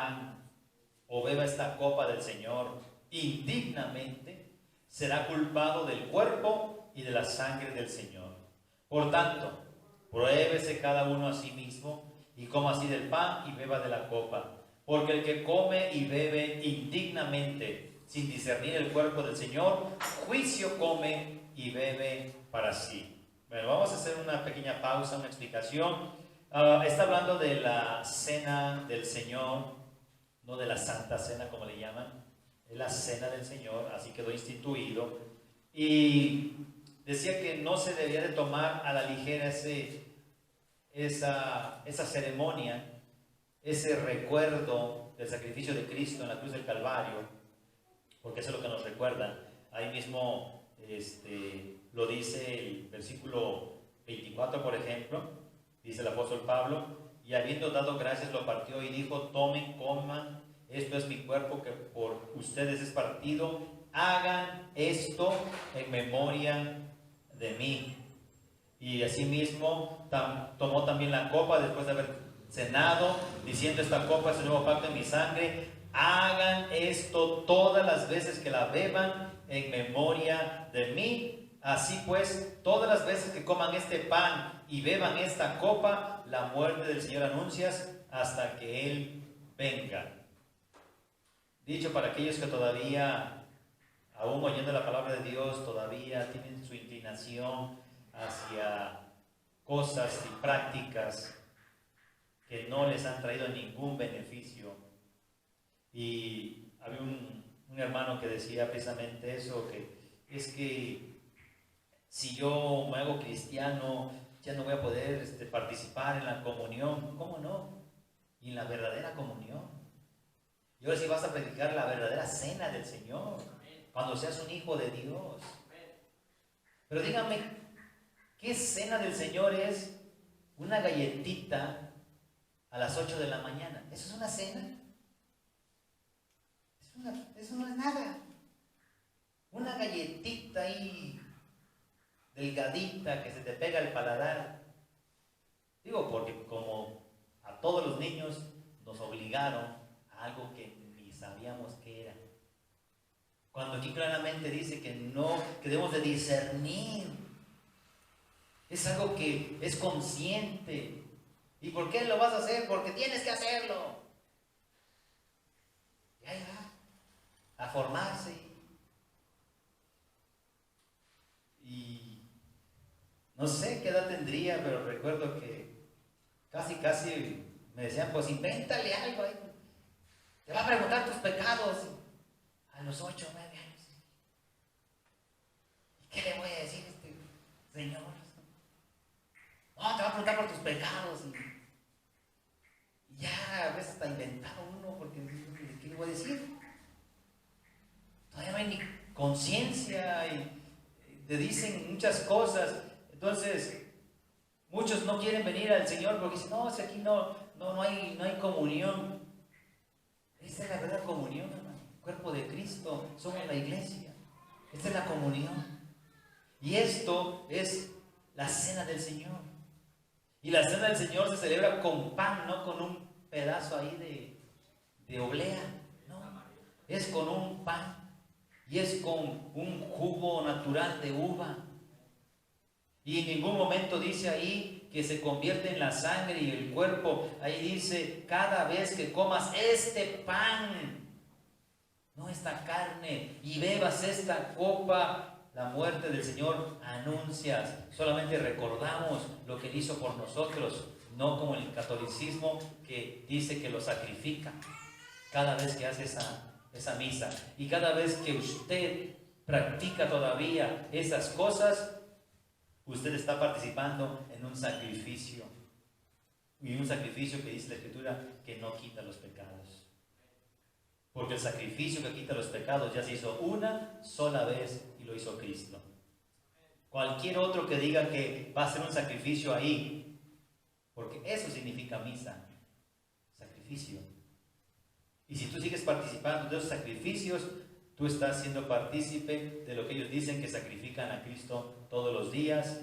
pan o beba esta copa del Señor indignamente, será culpado del cuerpo y de la sangre del Señor. Por tanto, pruébese cada uno a sí mismo y coma así del pan y beba de la copa. Porque el que come y bebe indignamente, sin discernir el cuerpo del Señor, juicio come y bebe para sí. Bueno, vamos a hacer una pequeña pausa, una explicación. Está hablando de la cena del Señor, no de la Santa Cena como le llaman, es la cena del Señor, así quedó instituido. Y decía que no se debía de tomar a la ligera esa ceremonia, ese recuerdo del sacrificio de Cristo en la cruz del Calvario, porque eso es lo que nos recuerda. Ahí mismo lo dice el versículo 24, por ejemplo, dice el apóstol Pablo, y habiendo dado gracias lo partió y dijo, tomen, coman, esto es mi cuerpo que por ustedes es partido, hagan esto en memoria de mí. Y asimismo tomó también la copa después de haber cenado, diciendo, esta copa es el nuevo pacto en mi sangre, hagan esto todas las veces que la beban en memoria de mí. Así pues, todas las veces que coman este pan y beban esta copa, la muerte del Señor anuncias hasta que Él venga. Dicho para aquellos que todavía, aún oyendo la palabra de Dios, todavía tienen su inclinación hacia cosas y prácticas que no les han traído ningún beneficio. Y había un hermano que decía precisamente eso, que es que si yo me hago cristiano, ya no voy a poder participar en la comunión. ¿Cómo no? Y en la verdadera comunión. Y ahora sí vas a predicar la verdadera cena del Señor, cuando seas un hijo de Dios. Pero díganme, ¿qué cena del Señor es una galletita a las 8 de la mañana? ¿Eso es una cena? Eso no es nada. Una galletita ahí delgadita que se te pega el paladar. Digo, porque como a todos los niños nos obligaron a algo que ni sabíamos qué era. Cuando aquí claramente dice que debemos de discernir. Es algo que es consciente. ¿Y por qué lo vas a hacer? Porque tienes que hacerlo. Y ahí va, a formarse. Y no sé qué edad tendría, pero recuerdo que casi me decían, pues invéntale algo ahí. Te va a preguntar tus pecados a los 8 o 9 años. ¿Y qué le voy a decir a este señor? No, te va a preguntar por tus pecados. Y ya a veces está inventado uno, porque ¿qué le voy a decir? Todavía no hay ni conciencia y te dicen muchas cosas. Entonces, muchos no quieren venir al Señor porque dicen, no, si aquí no hay comunión. Esta es la verdadera comunión, hermano. El cuerpo de Cristo, somos la iglesia. Esta es la comunión. Y esto es la cena del Señor. Y la cena del Señor se celebra con pan, no con un pedazo ahí de oblea. No, es con un pan. Y es con un jugo natural de uva. Y en ningún momento dice ahí que se convierte en la sangre y el cuerpo. Ahí dice, cada vez que comas este pan, no esta carne, y bebas esta copa, la muerte del Señor anuncias. Solamente recordamos lo que Él hizo por nosotros, no como el catolicismo que dice que lo sacrifica cada vez que hace esa misa. Y cada vez que usted practica todavía esas cosas, usted está participando en un sacrificio. Y un sacrificio que dice la Escritura que no quita los pecados. Porque el sacrificio que quita los pecados ya se hizo una sola vez y lo hizo Cristo. Cualquier otro que diga que va a ser un sacrificio ahí, porque eso significa misa, sacrificio. Y si tú sigues participando de esos sacrificios, tú estás siendo partícipe de lo que ellos dicen que sacrifican a Cristo todos los días.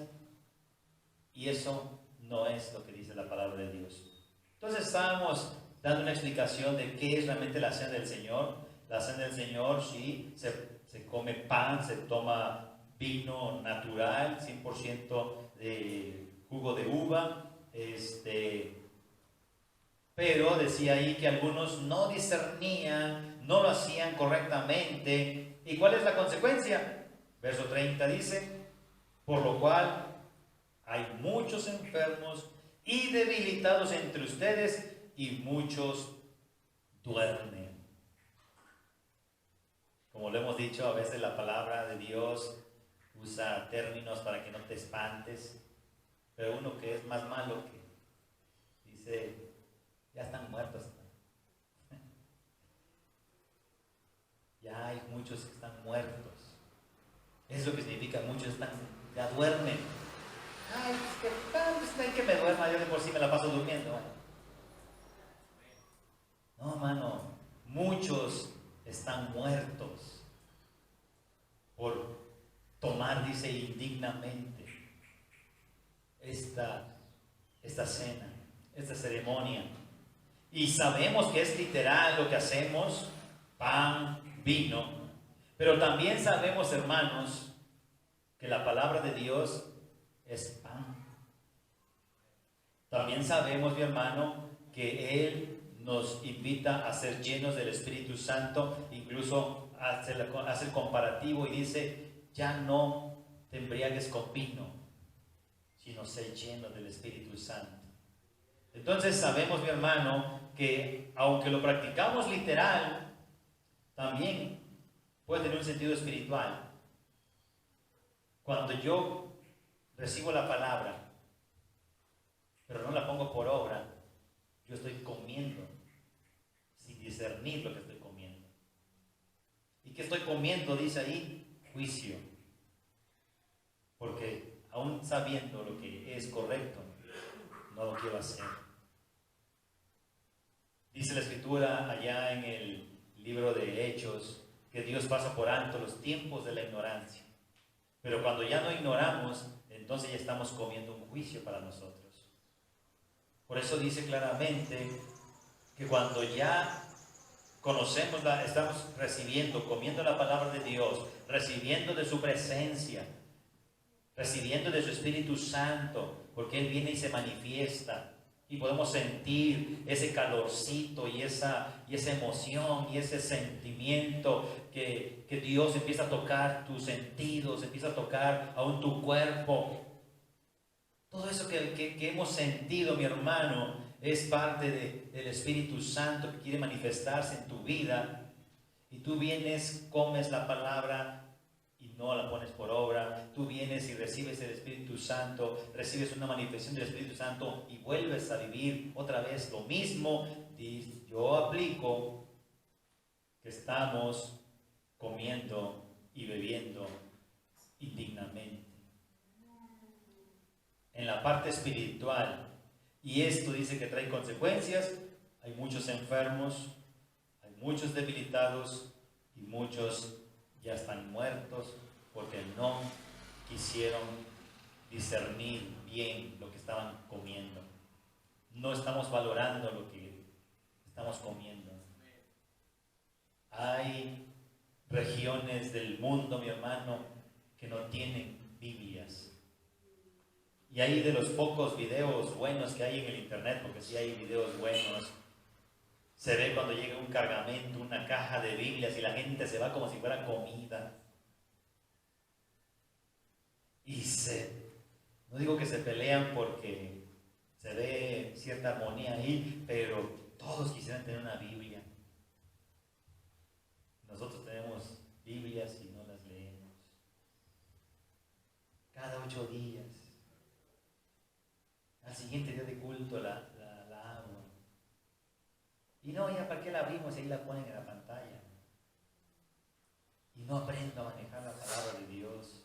Y eso no es lo que dice la palabra de Dios. Entonces estábamos dando una explicación de qué es realmente la cena del Señor. La cena del Señor, sí, se come pan, se toma vino natural, 100% de jugo de uva, pero decía ahí que algunos no discernían, no lo hacían correctamente. ¿Y cuál es la consecuencia? Verso 30 dice, por lo cual hay muchos enfermos y debilitados entre ustedes y muchos duermen. Como lo hemos dicho, a veces la palabra de Dios usa términos para que no te espantes, pero uno que es más malo que dice, ya están muertos. Ya hay muchos que están muertos. Es lo que significa, muchos ya duermen. Ay, es que me duerma, yo de por sí me la paso durmiendo. No, mano, muchos están muertos por tomar, dice, indignamente esta cena, esta ceremonia. Y sabemos que es literal lo que hacemos, pan, vino, pero también sabemos, hermanos, que la palabra de Dios es pan. También sabemos, mi hermano, que Él nos invita a ser llenos del Espíritu Santo, incluso hace el comparativo y dice, ya no te embriagues con vino, sino sé lleno del Espíritu Santo. Entonces sabemos, mi hermano, que aunque lo practicamos literal, también puede tener un sentido espiritual. Cuando yo recibo la palabra, pero no la pongo por obra, yo estoy comiendo sin discernir lo que estoy comiendo. ¿Y qué estoy comiendo? Dice ahí, juicio. Porque aún sabiendo lo que es correcto, no lo quiero hacer. Dice la Escritura allá en el libro de Hechos que Dios pasa por alto los tiempos de la ignorancia. Pero cuando ya no ignoramos, entonces ya estamos comiendo un juicio para nosotros. Por eso dice claramente que cuando ya conocemos, estamos recibiendo, comiendo la palabra de Dios, recibiendo de su presencia, recibiendo de su Espíritu Santo, porque Él viene y se manifiesta. Y podemos sentir ese calorcito y esa emoción y ese sentimiento que Dios empieza a tocar tus sentidos, empieza a tocar aún tu cuerpo. Todo eso que hemos sentido, mi hermano, es parte del Espíritu Santo que quiere manifestarse en tu vida. Y tú vienes, comes la palabra y no la pones por obra. Tú vienes y recibes el Espíritu Santo, recibes una manifestación del Espíritu Santo y vuelves a vivir otra vez lo mismo. Y yo aplico que estamos comiendo y bebiendo indignamente. En la parte espiritual, y esto dice que trae consecuencias, hay muchos enfermos, hay muchos debilitados y muchos ya están muertos porque no quisieron discernir bien lo que estaban comiendo. No estamos valorando lo que estamos comiendo. Hay regiones del mundo, mi hermano, que no tienen Biblias. Y hay de los pocos videos buenos que hay en el internet, porque sí hay videos buenos, se ve cuando llega un cargamento, una caja de Biblias y la gente se va como si fuera comida. Y no digo que se pelean porque se ve cierta armonía ahí, pero todos quisieran tener una Biblia. Nosotros tenemos Biblias y no las leemos. Cada 8 días. Al siguiente día de culto la abro. Y no, ya para qué la abrimos y ahí la ponen en la pantalla. Y no aprendo a manejar la palabra de Dios.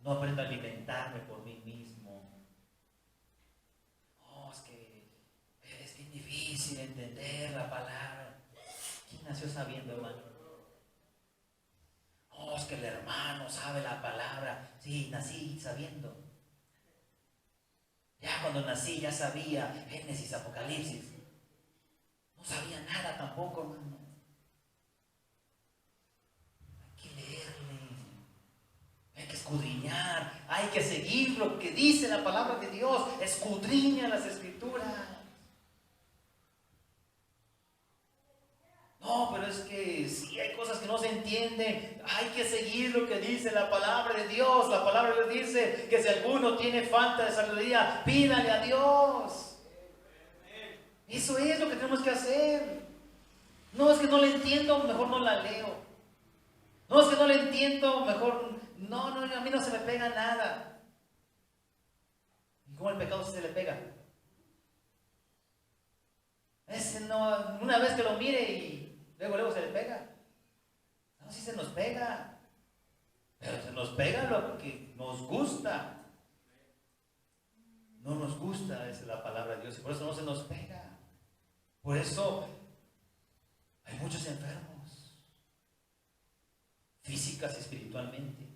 No aprendo a alimentarme por mí mismo. Oh, es que es bien difícil entender la palabra. ¿Quién nació sabiendo, hermano? Oh, es que el hermano sabe la palabra. Sí, nací sabiendo. Ya cuando nací ya sabía Génesis, Apocalipsis. No sabía nada tampoco, hermano. Hay que leerle, hay que escudriñar, hay que seguir lo que dice la palabra de Dios. Escudriña las Escrituras. No, pero es que sí hay cosas que no se entienden. Hay que seguir lo que dice la palabra de Dios. La palabra de Dios dice que si alguno tiene falta de sabiduría, pídale a Dios. Eso es lo que tenemos que hacer. No, es que no le entiendo, mejor no la leo. No, es que no le entiendo, mejor no, a mí no se me pega nada. ¿Y cómo el pecado se le pega? Ese no, una vez que lo mire y luego se le pega. No, sí se nos pega. Pero se nos pega lo que nos gusta. No nos gusta, es la palabra de Dios, y por eso no se nos pega. Por eso hay muchos enfermos, físicas y espiritualmente.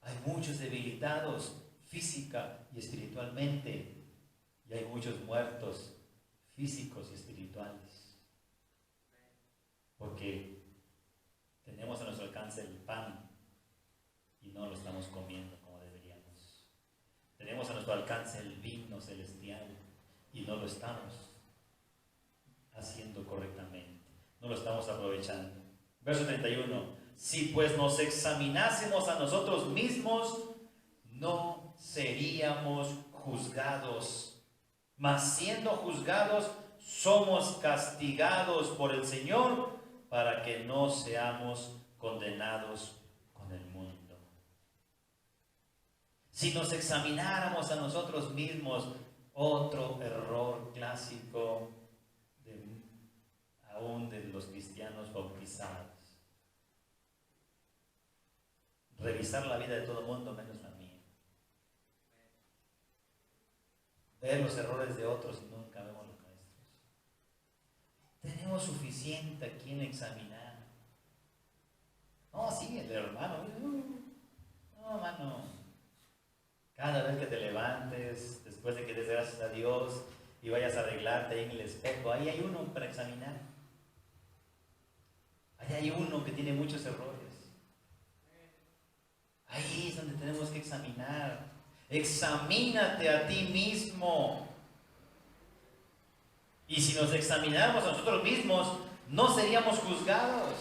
Hay muchos debilitados, física y espiritualmente. Y hay muchos muertos, físicos y espirituales. Porque tenemos a nuestro alcance el pan y no lo estamos comiendo como deberíamos. Tenemos a nuestro alcance el vino celestial y no lo estamos haciendo correctamente. No lo estamos aprovechando. Verso 31. Si pues nos examinásemos a nosotros mismos, no seríamos juzgados. Mas siendo juzgados, somos castigados por el Señor para que no seamos condenados con el mundo. Si nos examináramos a nosotros mismos, otro error clásico aún de los cristianos bautizados. Revisar la vida de todo el mundo menos la mía. Ver los errores de otros y nunca vemos los nuestros. Tenemos suficiente a quien examinar. No, sí, el hermano. No, hermano. Cada vez que te levantes, después de que des gracias a Dios y vayas a arreglarte ahí en el espejo, ahí hay uno para examinar. Ahí hay uno que tiene muchos errores. Ahí es donde tenemos que examinar. Examínate a ti mismo. Y si nos examináramos a nosotros mismos, no seríamos juzgados.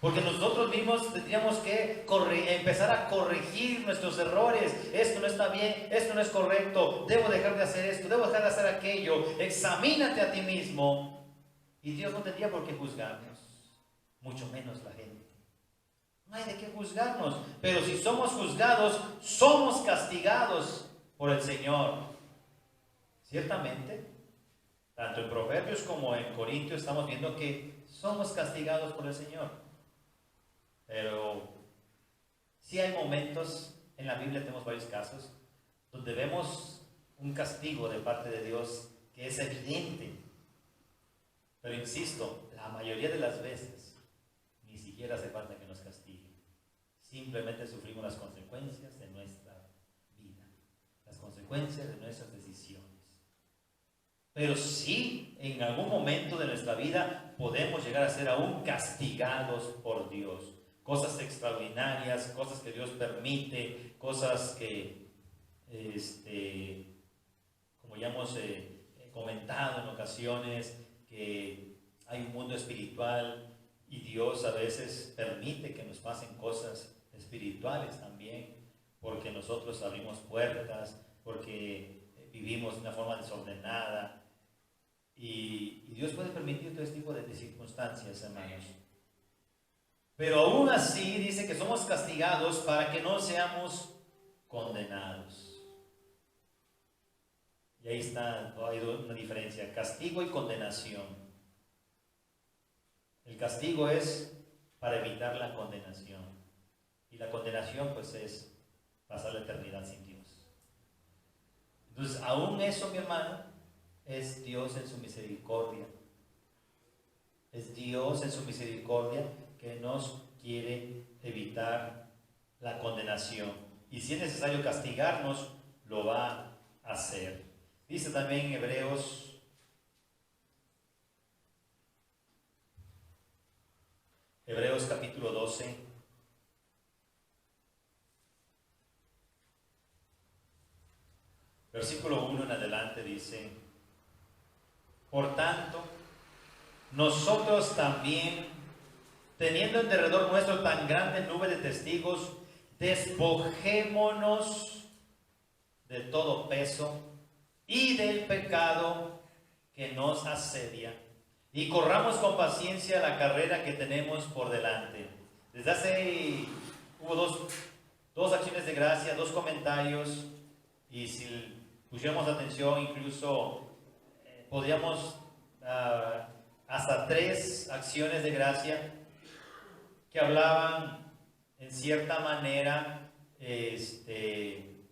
Porque nosotros mismos tendríamos que empezar a corregir nuestros errores. Esto no está bien, esto no es correcto, debo dejar de hacer esto, debo dejar de hacer aquello. Examínate a ti mismo. Y Dios no tendría por qué juzgarnos, mucho menos la gente. No hay de qué juzgarnos, pero si somos juzgados, somos castigados por el Señor. Ciertamente, tanto en Proverbios como en Corintios estamos viendo que somos castigados por el Señor. Pero sí hay momentos, en la Biblia tenemos varios casos, donde vemos un castigo de parte de Dios que es evidente. Pero insisto, la mayoría de las veces ni siquiera hace falta que nos castigue. Simplemente sufrimos las consecuencias de nuestra vida, las consecuencias de nuestras decisiones. Pero sí, en algún momento de nuestra vida podemos llegar a ser aún castigados por Dios. Cosas extraordinarias, cosas que Dios permite, cosas que, como ya hemos comentado en ocasiones, que hay un mundo espiritual y Dios a veces permite que nos pasen cosas espirituales también, porque nosotros abrimos puertas, porque vivimos de una forma desordenada, y Dios puede permitir todo este tipo de circunstancias, hermanos. Pero aún así dice que somos castigados para que no seamos condenados. Y ahí está, hay una diferencia, castigo y condenación. El castigo es para evitar la condenación. Y la condenación pues es pasar la eternidad sin Dios. Entonces, aún eso, mi hermano, es Dios en su misericordia. Es Dios en su misericordia que nos quiere evitar la condenación. Y si es necesario castigarnos, lo va a hacer. Dice también en Hebreos Hebreos capítulo 12. Versículo 1 en adelante dice: por tanto, nosotros también, teniendo en derredor nuestro tan grande nube de testigos, despojémonos de todo peso y del pecado que nos asedia, y corramos con paciencia la carrera que tenemos por delante. Desde hubo dos acciones de gracia, dos comentarios, y si pusiéramos atención, incluso podríamos hasta 3 acciones de gracia que hablaban en cierta manera de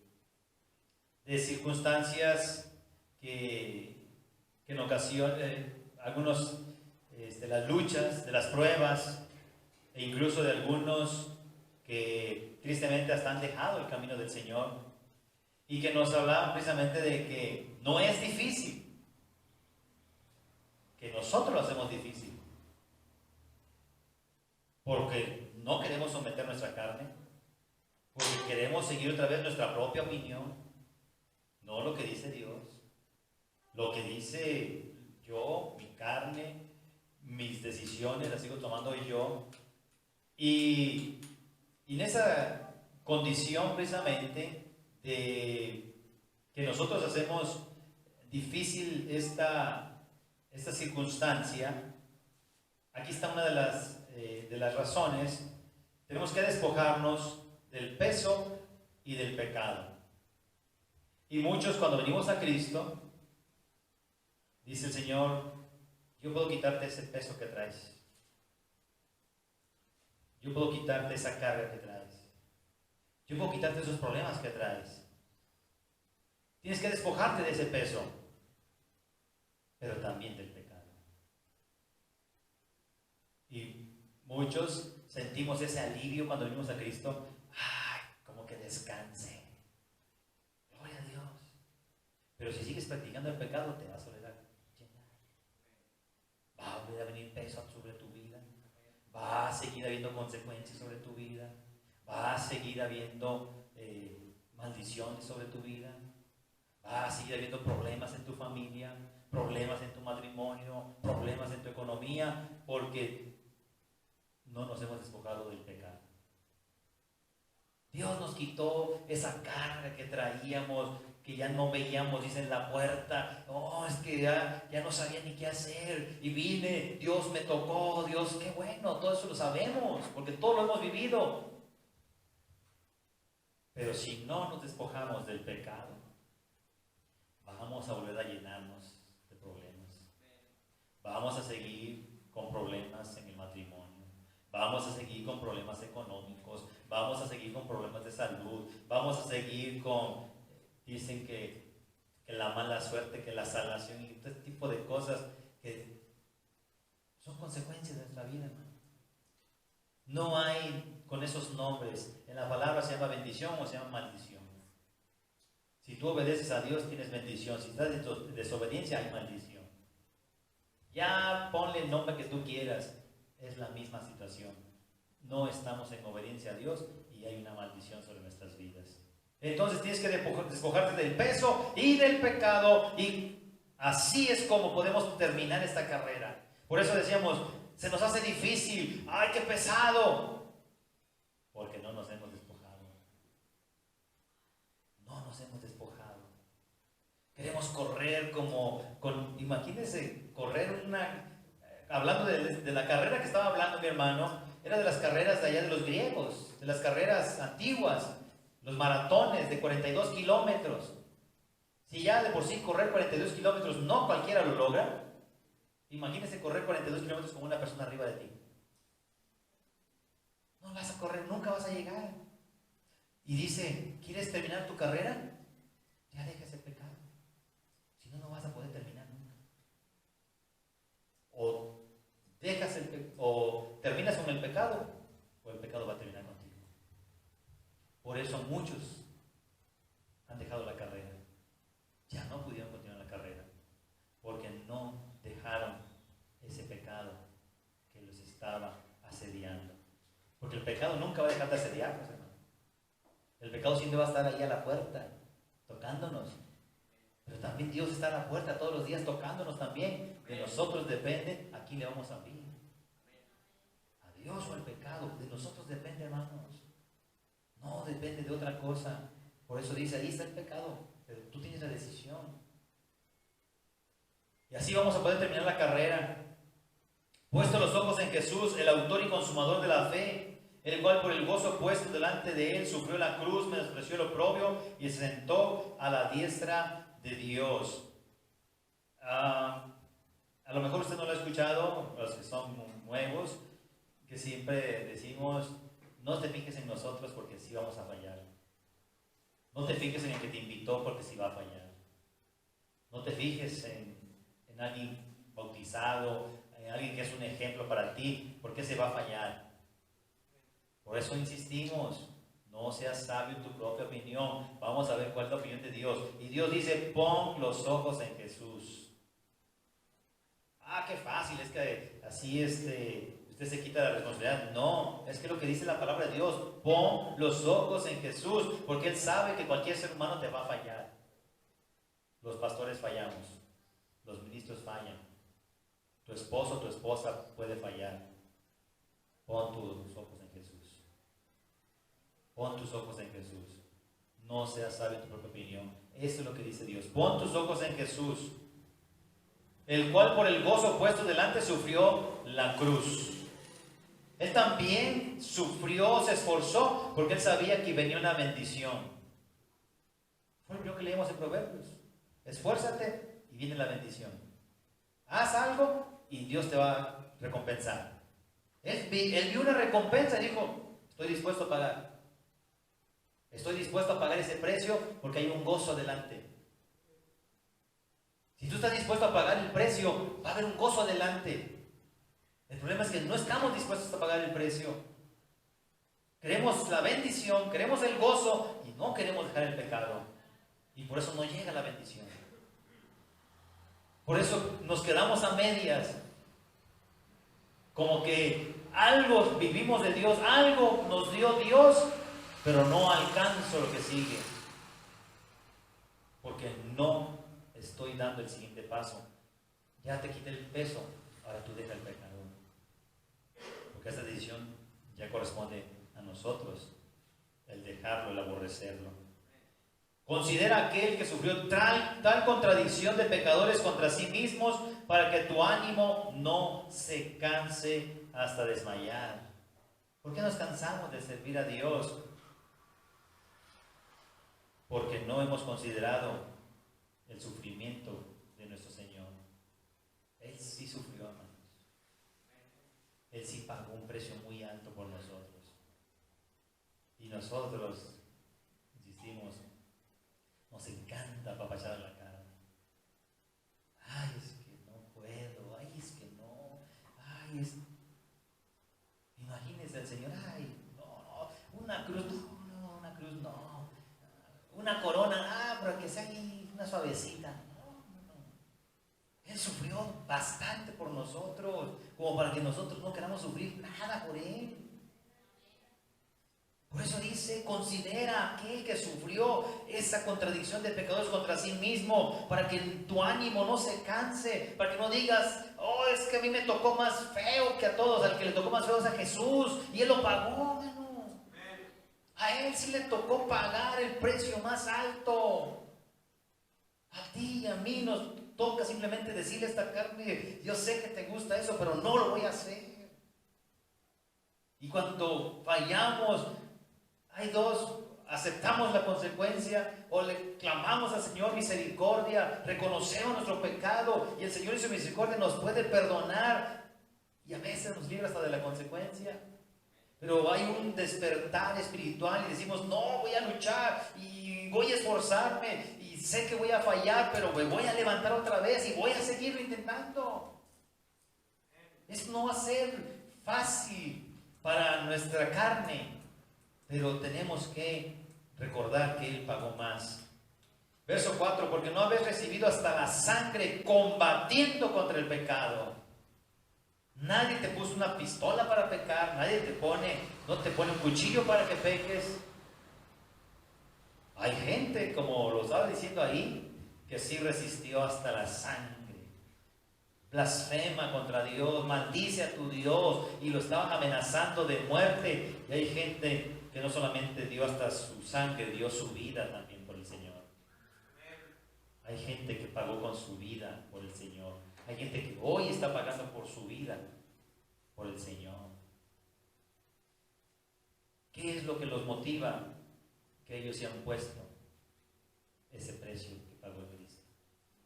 circunstancias que en ocasiones, algunos, las luchas, de las pruebas, e incluso de algunos que tristemente hasta han dejado el camino del Señor, y que nos hablaban precisamente de que no es difícil, que nosotros lo hacemos difícil, porque no queremos someter nuestra carne, porque queremos seguir otra vez nuestra propia opinión, no lo que dice Dios, lo que dice yo, mi carne, mis decisiones las sigo tomando yo. Y en esa condición precisamente de que nosotros hacemos difícil esta circunstancia, aquí está una de las razones. Tenemos que despojarnos del peso y del pecado. Y muchos, cuando venimos a Cristo, dice el Señor: yo puedo quitarte ese peso que traes, yo puedo quitarte esa carga que traes, yo puedo quitarte esos problemas que traes. Tienes que despojarte de ese peso, pero también del pecado. Y muchos sentimos ese alivio cuando venimos a Cristo. ¡Ay, como que descanse! Gloria a Dios. Pero si sigues practicando el pecado, te vas a llenar. Va a volver a venir peso sobre tu vida. Va a seguir habiendo consecuencias sobre tu vida. Va a seguir habiendo maldiciones sobre tu vida. Va a seguir habiendo problemas en tu familia, problemas en tu matrimonio, problemas en tu economía, porque no nos hemos despojado del pecado. Dios nos quitó esa carga que traíamos, que ya no veíamos, dice, en la puerta. No, es que ya no sabía ni qué hacer. Y vine, Dios me tocó, Dios, qué bueno, todo eso lo sabemos, porque todo lo hemos vivido. Pero si no nos despojamos del pecado, vamos a volver a llenarnos de problemas. Vamos a seguir con problemas en el matrimonio. Vamos a seguir con problemas económicos. Vamos a seguir con problemas de salud. Vamos a seguir con, dicen que la mala suerte, que la salvación y todo este tipo de cosas que son consecuencias de nuestra vida, hermano. No hay con esos nombres. En la palabra se llama bendición o se llama maldición. Si tú obedeces a Dios, tienes bendición. Si estás en desobediencia, hay maldición. Ya ponle el nombre que tú quieras. Es la misma situación. No estamos en obediencia a Dios y hay una maldición sobre nuestras vidas. Entonces tienes que despojarte del peso y del pecado, y así es como podemos terminar esta carrera. Por eso decíamos, se nos hace difícil. ¡Ay, qué pesado! Porque no nos hemos despojado. No nos hemos despojado. Queremos correr imagínense, correr hablando de la carrera que estaba hablando mi hermano, era de las carreras de allá de los griegos, de las carreras antiguas, los maratones de 42 kilómetros. Si ya de por sí correr 42 kilómetros no cualquiera lo logra, imagínense correr 42 kilómetros con una persona arriba de ti. No vas a correr, nunca vas a llegar. Y dice, ¿quieres terminar tu carrera? Ya deja ese pecado. Si no, no vas a poder terminar nunca. O terminas con el pecado, o el pecado va a terminar contigo. Por eso muchos han dejado la carrera. Ya no pudieron continuar la carrera, porque no dejaron ese pecado que los estaba asediando. Porque el pecado nunca va a dejar de asediarnos, hermano. El pecado siempre va a estar ahí a la puerta, tocándonos. Pero también Dios está a la puerta todos los días tocándonos también. De nosotros depende a quién le vamos a abrir. A Dios o al pecado. De nosotros depende, hermanos. No depende de otra cosa. Por eso dice, ahí está el pecado. Pero tú tienes la decisión. Y así vamos a poder terminar la carrera. Puesto los ojos en Jesús, el autor y consumador de la fe, el cual por el gozo puesto delante de él sufrió la cruz, menospreció el oprobio y se sentó a la diestra de Dios. A lo mejor usted no lo ha escuchado, los que son nuevos, que siempre decimos, no te fijes en nosotros porque sí vamos a fallar. No te fijes en el que te invitó porque sí va a fallar. No te fijes en alguien bautizado, en alguien que es un ejemplo para ti, porque se va a fallar. Por eso insistimos, no seas sabio en tu propia opinión. Vamos a ver cuál es la opinión de Dios. Y Dios dice, pon los ojos en Jesús. Qué fácil, es que así usted se quita la responsabilidad. No, es que lo que dice la palabra de Dios, pon los ojos en Jesús, porque Él sabe que cualquier ser humano te va a fallar. Los pastores fallamos, los ministros fallan, tu esposo o tu esposa puede fallar. Pon tus ojos en Jesús. Pon tus ojos en Jesús. No seas sabio en tu propia opinión. Eso es lo que dice Dios. Pon tus ojos en Jesús, el cual por el gozo puesto delante sufrió la cruz. Él también sufrió, se esforzó, porque él sabía que venía una bendición. Fue lo que leímos en Proverbios. Esfuérzate y viene la bendición. Haz algo y Dios te va a recompensar. Él vio una recompensa y dijo, estoy dispuesto a pagar. Estoy dispuesto a pagar ese precio porque hay un gozo adelante. Si tú estás dispuesto a pagar el precio, va a haber un gozo adelante. El problema es que no estamos dispuestos a pagar el precio. Queremos la bendición, queremos el gozo y no queremos dejar el pecado. Y por eso no llega la bendición. Por eso nos quedamos a medias. Como que algo vivimos de Dios, algo nos dio Dios, pero no alcanzo lo que sigue. Porque no estoy dando el siguiente paso. Ya te quité el peso, ahora tú deja el pecado. Porque esta decisión ya corresponde a nosotros, el dejarlo, el aborrecerlo. Considera aquel que sufrió tal contradicción de pecadores contra sí mismos para que tu ánimo no se canse hasta desmayar. ¿Por qué nos cansamos de servir a Dios? Porque no hemos considerado el sufrimiento de nuestro Señor. Él sí sufrió, hermanos. Él sí pagó un precio muy alto por nosotros. Y nosotros, insistimos, nos encanta apapachar la cara. Ay, es que no puedo. Ay, es que no. Ay, es... Imagínense al Señor. Ay, no, una cruz. No, una cruz no. Una corona. Pero que sea ahí una suavecita. No. Él sufrió bastante por nosotros, como para que nosotros no queramos sufrir nada por Él. Por eso dice, considera aquel que sufrió esa contradicción de pecadores contra sí mismo, para que tu ánimo no se canse, para que no digas, oh, es que a mí me tocó más feo que a todos. Al que le tocó más feo es a Jesús, y Él lo pagó, hermano. A Él sí le tocó pagar el precio más alto. A ti y a mí nos toca simplemente decirle a esta carne, yo sé que te gusta eso, pero no lo voy a hacer. Y cuando fallamos, hay dos: aceptamos la consecuencia o le clamamos al Señor misericordia, reconocemos nuestro pecado y el Señor en su misericordia nos puede perdonar y a veces nos libra hasta de la consecuencia. Pero hay un despertar espiritual y decimos, no, voy a luchar y voy a esforzarme y sé que voy a fallar, pero me voy a levantar otra vez y voy a seguirlo intentando. Eso no va a ser fácil para nuestra carne, pero tenemos que recordar que Él pagó más. Verso 4, porque no habéis recibido hasta la sangre combatiendo contra el pecado. Nadie te puso una pistola para pecar, no te pone un cuchillo para que peques. Hay gente, como lo estaba diciendo ahí, que sí resistió hasta la sangre, blasfema contra Dios, maldice a tu Dios y lo estaban amenazando de muerte. Y hay gente que no solamente dio hasta su sangre, dio su vida también por el Señor. Hay gente que pagó con su vida por el Señor. Hay gente que hoy está pagando por su vida por el Señor. ¿Qué es lo que los motiva? Que ellos se han puesto ese precio que pagó Cristo.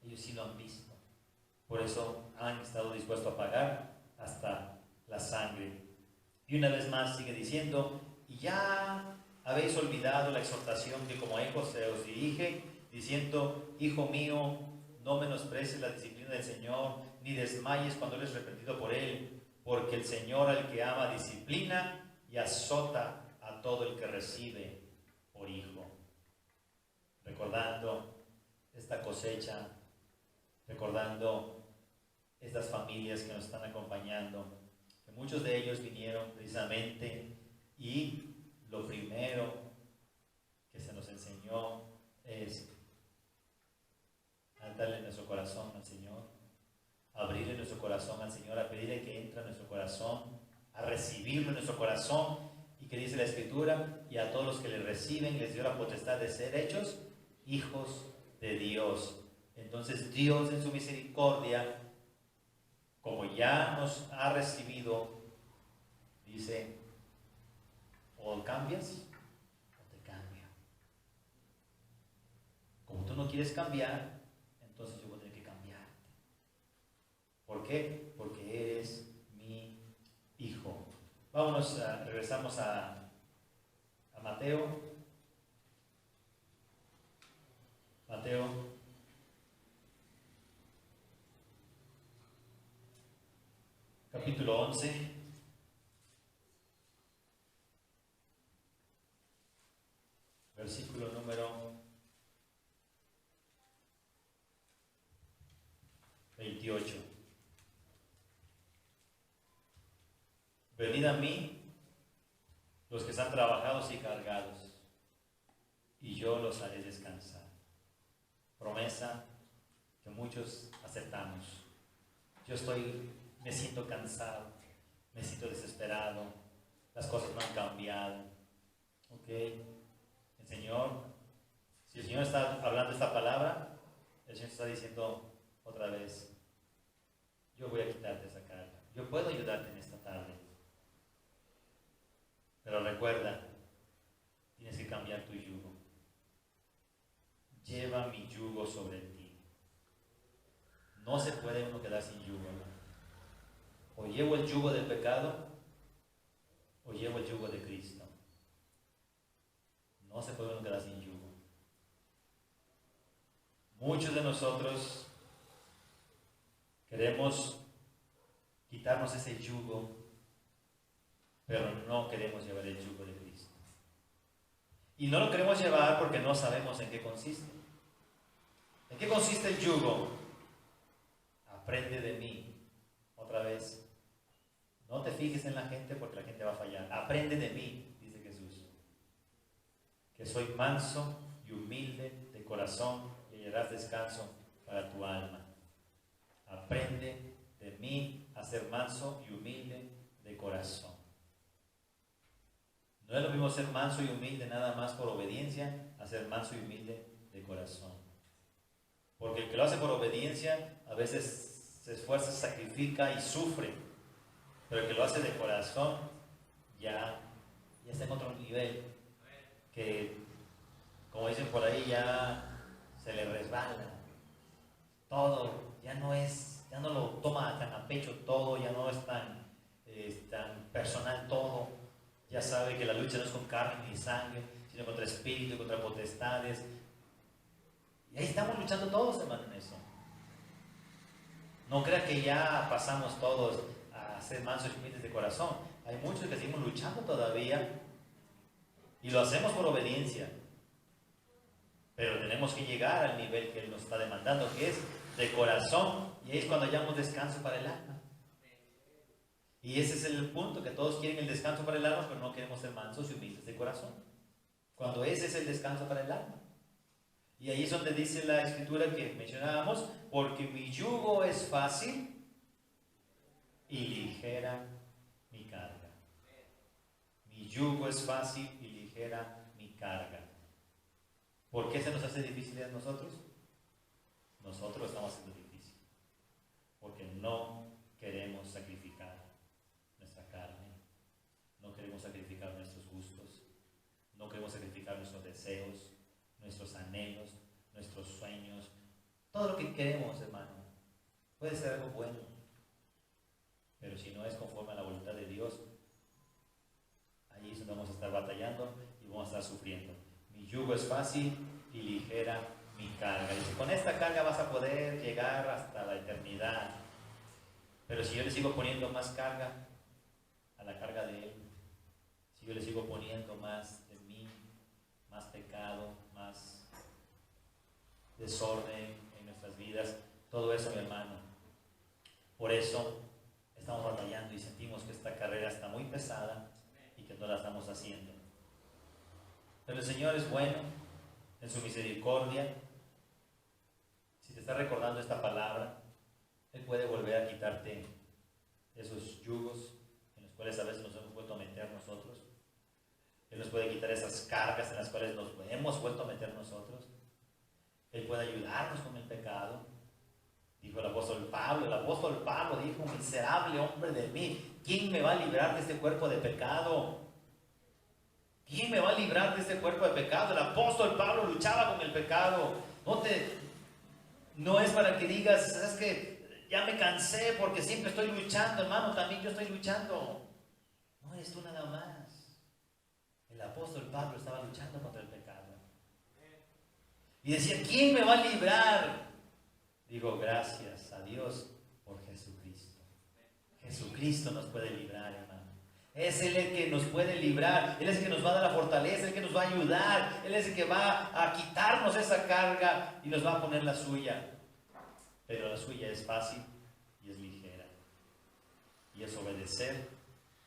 Ellos sí lo han visto. Por eso han estado dispuestos a pagar hasta la sangre. Y una vez más sigue diciendo, y ya habéis olvidado la exhortación que como hijos se os dirige, diciendo, hijo mío, no menosprecies la disciplina del Señor, ni desmayes cuando eres reprendido por Él, porque el Señor al que ama disciplina y azota a todo el que recibe por hijo. Recordando esta cosecha, recordando estas familias que nos están acompañando, que muchos de ellos vinieron precisamente y lo primero que se nos enseñó es darle nuestro corazón al Señor, abrirle nuestro corazón al Señor, a pedirle que entre a nuestro corazón, a recibirlo en nuestro corazón, y que dice la Escritura, y a todos los que le reciben les dio la potestad de ser hechos hijos de Dios. Entonces Dios en su misericordia, como ya nos ha recibido, dice, o cambias o te cambio. Como tú no quieres cambiar, entonces yo voy a tener que cambiarte. ¿Por qué? Porque eres mi hijo. Regresamos a Mateo. Capítulo 11. Versículo número 28. Venid a mí, los que están trabajados y cargados, y yo los haré descansar. Promesa que muchos aceptamos. Me siento cansado, me siento desesperado, las cosas no han cambiado. ¿Ok? El Señor, si el Señor está hablando esta palabra, el Señor está diciendo otra vez, yo voy a quitarte esa carga, yo puedo ayudarte en esta tarde. Pero recuerda, tienes que cambiar tu yugo. Lleva mi yugo sobre ti. No se puede uno quedar sin yugo, ¿no? O llevo el yugo del pecado, o llevo el yugo de Cristo. No se puede uno quedar sin yugo. Muchos de nosotros queremos quitarnos ese yugo, pero no queremos llevar el yugo de Cristo. Y no lo queremos llevar porque no sabemos en qué consiste. ¿En qué consiste el yugo? Aprende de mí. Otra vez. No te fijes en la gente porque la gente va a fallar. Aprende de mí, dice Jesús. Que soy manso y humilde de corazón y hallarás descanso para tu alma. Aprende de mí a ser manso y humilde de corazón. No es lo mismo ser manso y humilde nada más por obediencia a ser manso y humilde de corazón. Porque el que lo hace por obediencia a veces se esfuerza, se sacrifica y sufre. Pero el que lo hace de corazón ya está en otro nivel. Que, como dicen por ahí, ya se le resbala. Todo, ya no lo toma tan a pecho todo, ya no es tan personal todo. Ya sabe que la lucha no es con carne ni sangre, sino contra espíritu, contra potestades. Y ahí estamos luchando todos, hermano, en eso. No crea que ya pasamos todos a ser mansos y humildes de corazón. Hay muchos que seguimos luchando todavía y lo hacemos por obediencia. Pero tenemos que llegar al nivel que Él nos está demandando, que es de corazón, y ahí es cuando hallamos descanso para el alma. Y ese es el punto, que todos quieren el descanso para el alma, pero no queremos ser mansos y humildes de corazón. Cuando ese es el descanso para el alma. Y ahí es donde dice la escritura que mencionábamos, porque mi yugo es fácil y ligera mi carga. Mi yugo es fácil y ligera mi carga. ¿Por qué se nos hace difícil a nosotros? Nosotros lo estamos haciendo difícil. Porque no queremos sacrificar nuestra carne, no queremos sacrificar nuestros gustos, no queremos sacrificar nuestros deseos, nuestros anhelos, nuestros sueños, todo lo que queremos, hermano. Puede ser algo bueno, pero si no es conforme a la voluntad de Dios, allí es donde vamos a estar batallando y vamos a estar sufriendo. Mi yugo es fácil y ligera mi carga. Dice, con esta carga vas a poder llegar hasta la eternidad. Pero si yo le sigo poniendo más carga a la carga de Él, si yo le sigo poniendo más de mí, más pecado, más desorden en nuestras vidas, todo eso, mi hermano. Por eso estamos batallando y sentimos que esta carrera está muy pesada y que no la estamos haciendo. Pero el Señor es bueno en su misericordia. Si te está recordando esta palabra, Él puede volver a quitarte esos yugos en los cuales a veces nos hemos vuelto a meter nosotros. Él nos puede quitar esas cargas en las cuales nos hemos vuelto a meter nosotros. Él puede ayudarnos con el pecado. Dijo el apóstol Pablo dijo, miserable hombre de mí, ¿quién me va a librar de este cuerpo de pecado? ¿Quién me va a librar de este cuerpo de pecado? El apóstol Pablo luchaba con el pecado. No es para que digas, ¿sabes qué? Ya me cansé porque siempre estoy luchando, hermano, también yo estoy luchando. No eres tú nada más. El apóstol Pablo estaba luchando contra el pecado. Y decía, ¿quién me va a librar? Digo, gracias a Dios por Jesucristo. Jesucristo nos puede librar, hermano. Es Él el que nos puede librar. Él es el que nos va a dar la fortaleza, el que nos va a ayudar. Él es el que va a quitarnos esa carga y nos va a poner la suya. Pero la suya es fácil y es ligera. Y es obedecer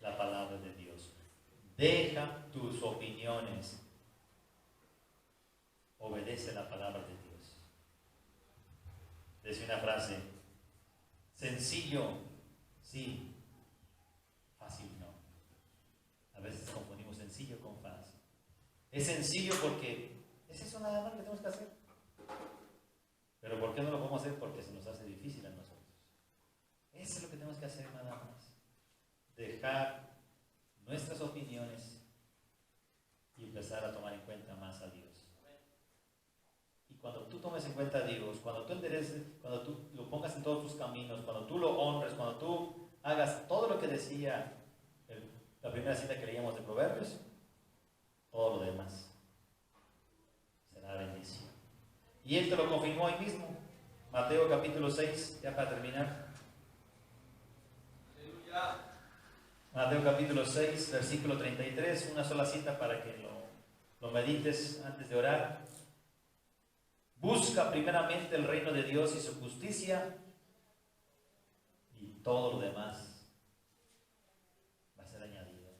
la palabra de Dios. Deja tus opiniones. Obedece la palabra de Dios. Decía una frase, sencillo, sí, fácil no. A veces confundimos sencillo con fácil. Es sencillo porque es eso nada más que tenemos que hacer. Pero ¿por qué no lo podemos hacer? Porque se nos hace difícil a nosotros. Eso es lo que tenemos que hacer nada más. Dejar nuestras opiniones y empezar a tomar en cuenta más a Dios. Y cuando tú tomes en cuenta a Dios, cuando tú endereces, cuando tú lo pongas en todos tus caminos, cuando tú lo honres, cuando tú hagas todo lo que decía la primera cita que leíamos de Proverbios, todo lo demás será bendición. Y Él te lo confirmó ahí mismo. Mateo capítulo 6, ya para terminar. Aleluya. Mateo capítulo 6, versículo 33, una sola cita para que lo medites antes de orar. Busca primeramente el reino de Dios y su justicia, y todo lo demás va a ser añadido.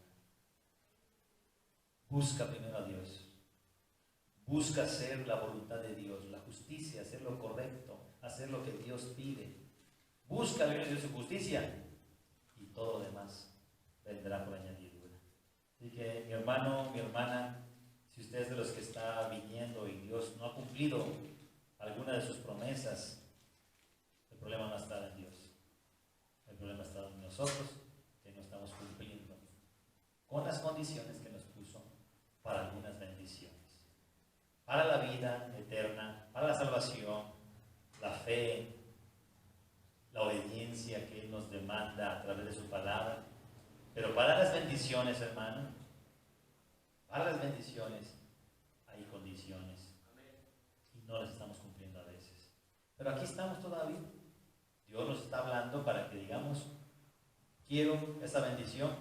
Busca primero a Dios. Busca hacer la voluntad de Dios, la justicia, hacer lo correcto, hacer lo que Dios pide. Busca el reino de Dios y su justicia, y todo lo demás vendrá por añadidura. Así que mi hermano, mi hermana, si usted es de los que está viniendo y Dios no ha cumplido alguna de sus promesas, el problema no está en Dios. El problema está en nosotros, que no estamos cumpliendo con las condiciones que nos puso para algunas bendiciones. Para la vida eterna, para la salvación, la fe, la obediencia que Él nos demanda a través de su palabra. Pero para las bendiciones, hermano, para las bendiciones hay condiciones. Y no las estamos cumpliendo a veces. Pero aquí estamos todavía. Dios nos está hablando para que digamos, quiero esa bendición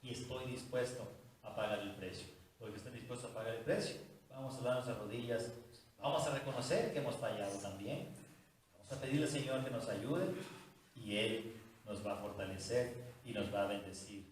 y estoy dispuesto a pagar el precio. Porque estén dispuestos a pagar el precio, vamos a darnos las rodillas, vamos a reconocer que hemos fallado también. Vamos a pedirle al Señor que nos ayude y Él nos va a fortalecer y nos va a bendecir